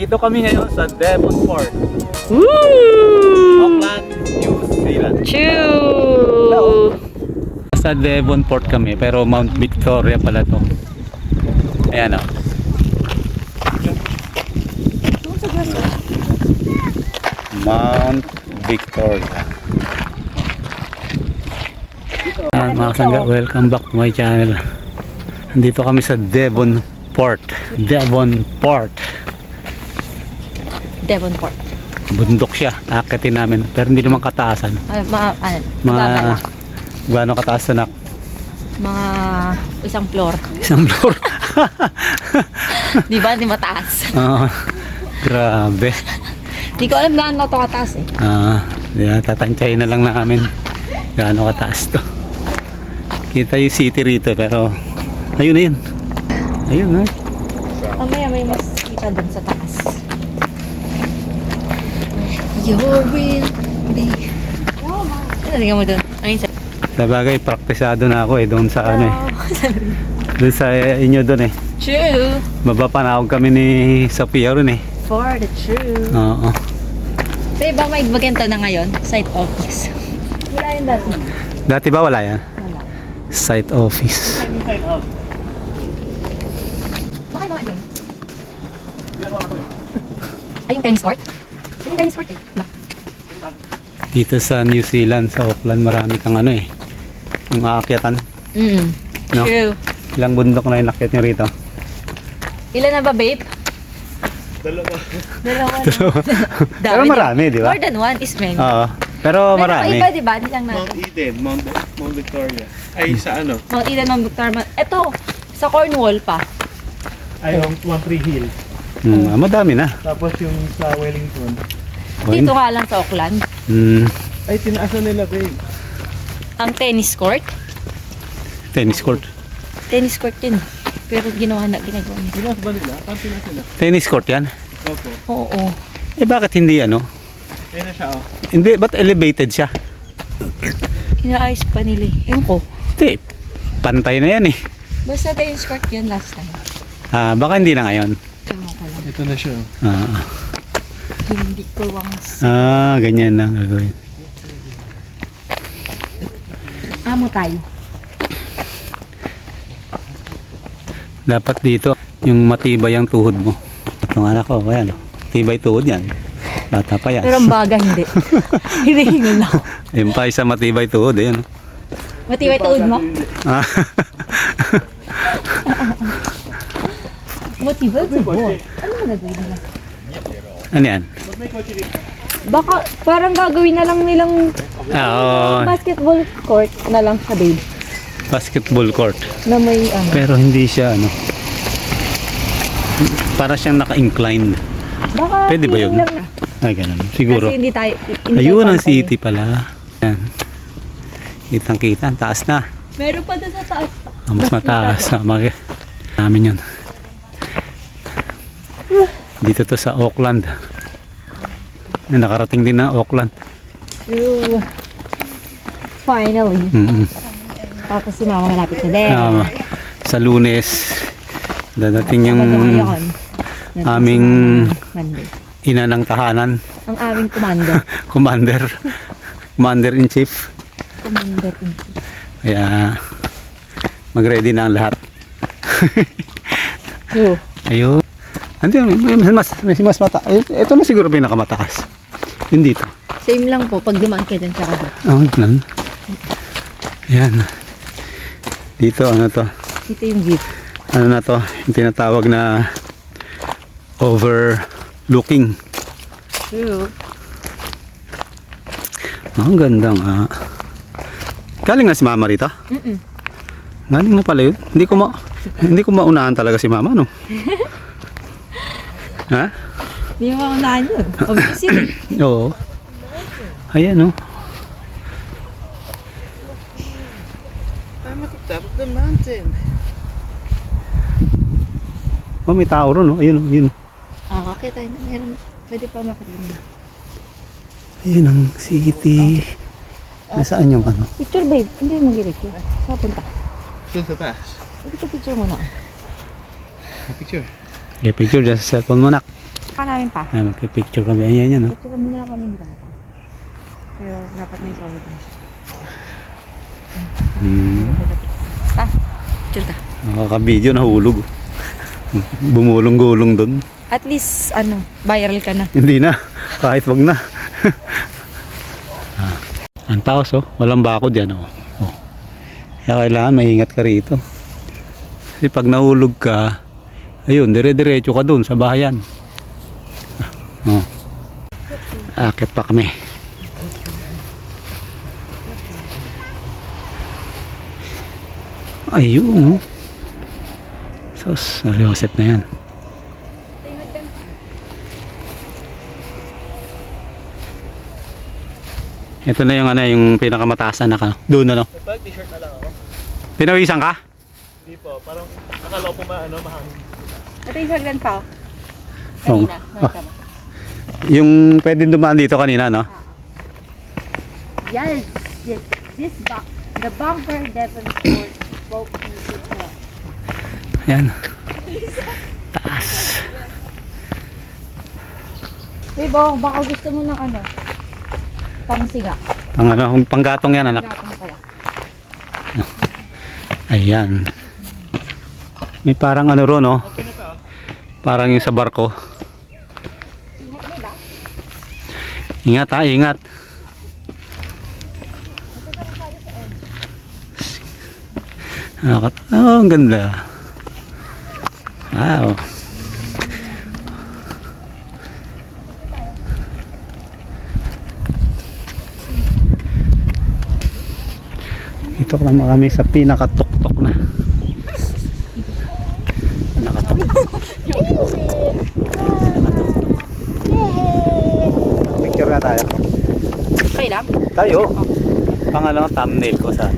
Dito kami ngayon sa Devonport, Woo! Auckland, New Zealand. Choo! Sa Devonport kami pero Mount Victoria pala to. Ayan o. Mount Victoria. Mga sangga, welcome back to my channel. Nandito kami sa Devonport. Devonport. Devonport. Bundok siya, akitin namin. Pero hindi naman kataasan. Mga gaano kataas na? Mga isang floor. Isang floor. Di ba? Di mataas. Grabe. Di ko alam gaano ito kataas eh. Tatantyahin na lang namin gaano kataas to. Kita yung city rito pero ayun na yun. Ayun na. Mamaya may mas kita dun sa taas. You will be... Ano tingnan mo dun? Ayun sa... Sa bagay, praktisado na ako doon sa ano doon sa inyo doon True. Mabapanawag kami ni Sophia rin For the true. Oo. Pero ba may maganda na ngayon? Site office. Wala yun dati. Dati ba wala yan? Wala. Site office. Bakit mga yun? Ay, yung tennis court? Yung tennis court eh. Dito sa New Zealand, sa Auckland, marami kang yung aakyatan. No? True. Ilang bundok na yung akyat nyo rito? Ilan na ba, babe? Dalawa. Pero marami, di ba? More than one is many. Oo. Pero marami. Pero iba, di ba? Di lang Mount natin. Eden, Mount Victoria. Ay, sa ano? Mount Eden, Mount Victoria. Ito, sa Cornwall pa. Ay, yung Tree Hill. Madami na. Tapos yung sa Wellington. Dito nga lang sa Auckland. Ay, tinaasan nila, babe. Ang tennis court. Tennis court. Tennis court yun. Pero ginagawa nila. Tinas ba nila? Saan tinas nila? Tennis court yan? Opo. Oo. Eh bakit hindi Ayun na siya, oh. Hindi, ba't elevated siya? Inaayos pa nila eh. Ewan ko. Hindi, pantay na yan eh. Basta tennis court yun last time. Baka hindi na ngayon. Ewan ko lang. Ito na siya, oh. Hindi ko wangs. Ganyan lang gagawin. Amo tayo. Dapat dito, yung matibay ang tuhod mo. Itong anak ko, ayan. Tibay tuhod yan. Bata pa yan. Pero ang baga hindi. Hinihingal ako. Yung pa isa matibay tuhod, ayan. Matibay tuod mo? Ah. Matibay tuod. Ano mo nagawin nila? Ano yan? Baka parang gagawin na lang nilang basketball court na lang sa babe. Basketball court. Na may Pero hindi siya, para siyang naka-inclined. Baka Pwede ba yun? lang na. Ay, ganun. Siguro. Kasi hindi tayo. Ayun ang city pala. Yan. Kitang-kita. Ang taas na. Meron pa doon sa taas. Mas mataas. Namin yun. Dito to sa Auckland. Nakarating din na Auckland. Finally. Tapos si mama malapit na din. Sa Lunes, dadating yung aming Monday. ina ng tahanan. Ang aming commander. Commander-in-chief. Commander-in-chief. Kaya mag-ready na ang lahat. Ayun. May mas mata. Ito na siguro pinakamataas. Yun dito. Same lang po. Pag dumaan kayo dyan, tsaka dito. Ganun. Yan. Dito, to? Ito yung view. Ano na to? Yung tinatawag na overlooking. True. Ang gandang galing na si mama rito? Galing na pala yun. Hindi ko maunahan talaga si mama, no? Ha? Hindi mo maunahan yun. Obviously. Oo. Ayan, no? I'm at the top of the mountain. May tao ron, no? Ayun, yun. Okay tayo. Meron. Pwede pa makarinig. Ayun ang city. Nasaan yung Picture babe. Hindi mo mag-picture. Saan punta? Doon sa taas. Picture muna. Picture. Okay, picture dyan sa cellphone mo, nak. ka namin pa. Magpipicture kami. Ayan yan, no? Ito kami na kami bata. Pero dapat may solid na siya. Pa, picture ka. Nakaka-video, nahulog. Bumulong-gulong doon. At least, viral ka na. Hindi na. Kahit wag na. Ang taos, oh. Walang bakod yan, oh. Oh. Kaya kailangan maingat ka rito. Kasi pag nahulog ka, ayun, dire-diretso ka doon sa bahayan. Oh. Akit pa kami. Ayun, oh. Sos, naliwaset na yan. Ito na yung yung pinakamataasan na ka. Doon na, no? Pag t-shirt na lang ako. Pinawisan ka? Hindi po, parang akala ko mahangin. Ito yung saglan pa. Oo. Yung pwedeng dumaan dito kanina, no? Yes, yes. The bunker Devonport spoke music. Yan. Taas. Hey, baka gusto mo ng pangsiga. Panggatong yan, anak. Gatong pala. Ayan. May parang ron, no? Parang yung sa barko. Ingat ha, ingat. Oh, ang ganda. Wow. Dito naman kami sa pinakatuktok na. Pinakatuktok. Picture na tayo. Okay lang? Tayo. Pangalawang thumbnail ko sa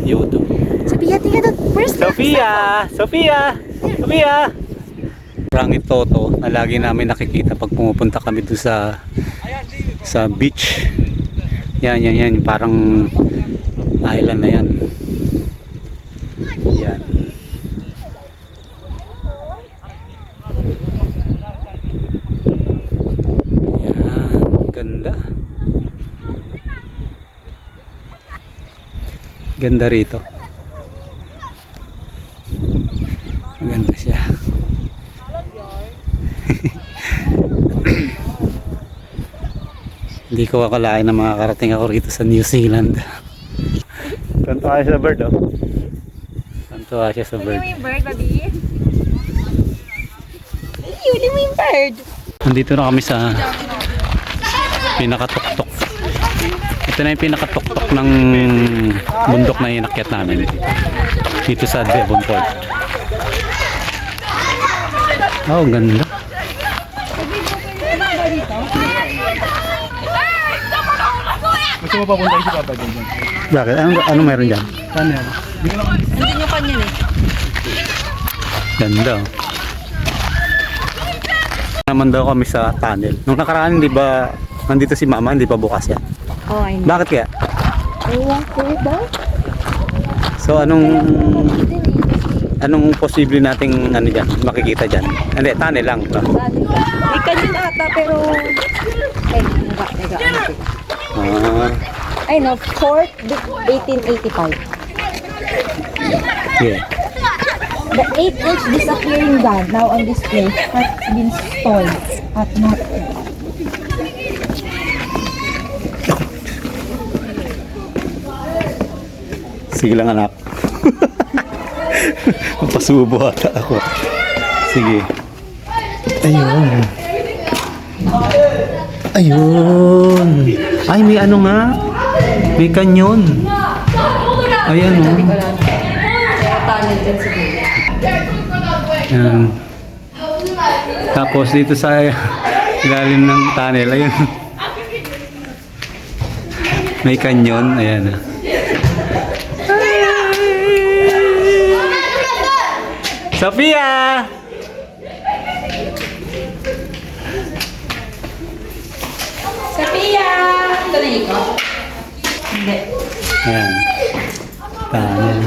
YouTube. Sophia, tingnan doon. First Sophia! Sophia! Sophia! Rangit Toto na lagi namin nakikita pag pumupunta kami doon sa beach. Yan. Parang island na yan. Yan. Yan. Ganda. Ganda rito. Maganda siya. Hindi ko akalain na makakarating ako rito sa New Zealand. Tantuwa siya sa bird, oh. Tantuwa siya sa bird. Huli mo yung bird, baby. Huli mo yung bird. Nandito na kami sa pinakatuktok. Ito na yung pinakatuktok ng bundok na inakyat namin. Dito sa Devonport. Oh, ganda. Gusto mo papunta si Papa dyan? Bakit? Ano meron dyan? Tunnel. Nandun yung kanya eh. Ganda. Naman daw kami sa tunnel. Nung nakaraan, di ba, nandito si Mama, hindi pa bukas yan. Oh, I know. Bakit kaya? Ewan ko ba? So, anong posible nating dyan, makikita dyan? Hindi, tunnel lang. No? May kanya na ata pero... Ay, naga. I know, 4th, 1885. Yeah. The 8-inch disappearing gun now on display has been stolen at not. Sige lang, anak. Mapasubo ata ako. Sige. Ayun. Ayun. Ay, may ano nga. May kanyon. Ayan, oh. Tunnel din siguro. Ayan. Tapos dito sa ilalim ng tunnel, ayun. May kanyon. Ayan. Sophia! Sophia! Ito na ikaw? Hindi. Ayan. Tunnel.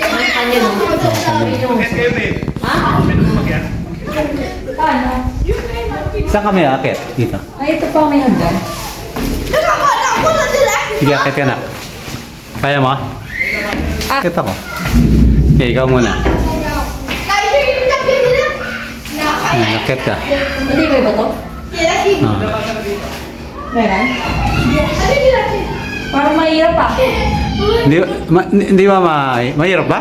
Ang kanya no? Ha? Paano? Saan kami akit? Dito. Ay, ito pa may hagdan. Sige, akit ka na. Kaya mo? Akit ako. Okay, ikaw muna. Akit ka. Hindi ba iba to? Ah. Meron? Parang mahirap pa. Hindi ba mahirap ba?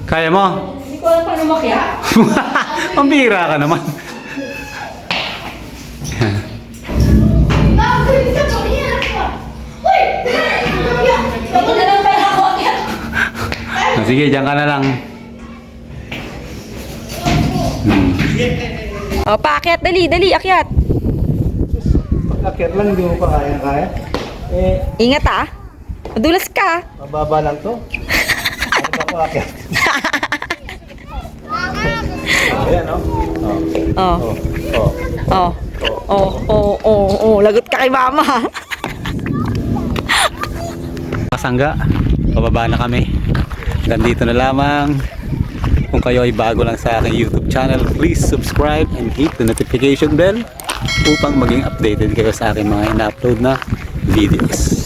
Kaya mo? Hindi ko alam paano makyat. Pambira ka naman. Ito na lang pala ako akyat. Sige, diyan ka na lang. O, paakyat. Dali, dali, akyat. Akit lang, hindi mo pa kaya. Eh, Ingat ah. Madulas ka. mababa lang to. Ano pa ko akit? Ayan, no? Oh. Oh. Oh. Oh, oh, oh, oh. Lagot ka kay mama. Kasangga, pababa na kami. Nandito na lamang. Kung kayo ay bago lang sa aking YouTube channel, please subscribe and hit the notification bell upang maging updated kayo sa aking mga ina-upload na videos.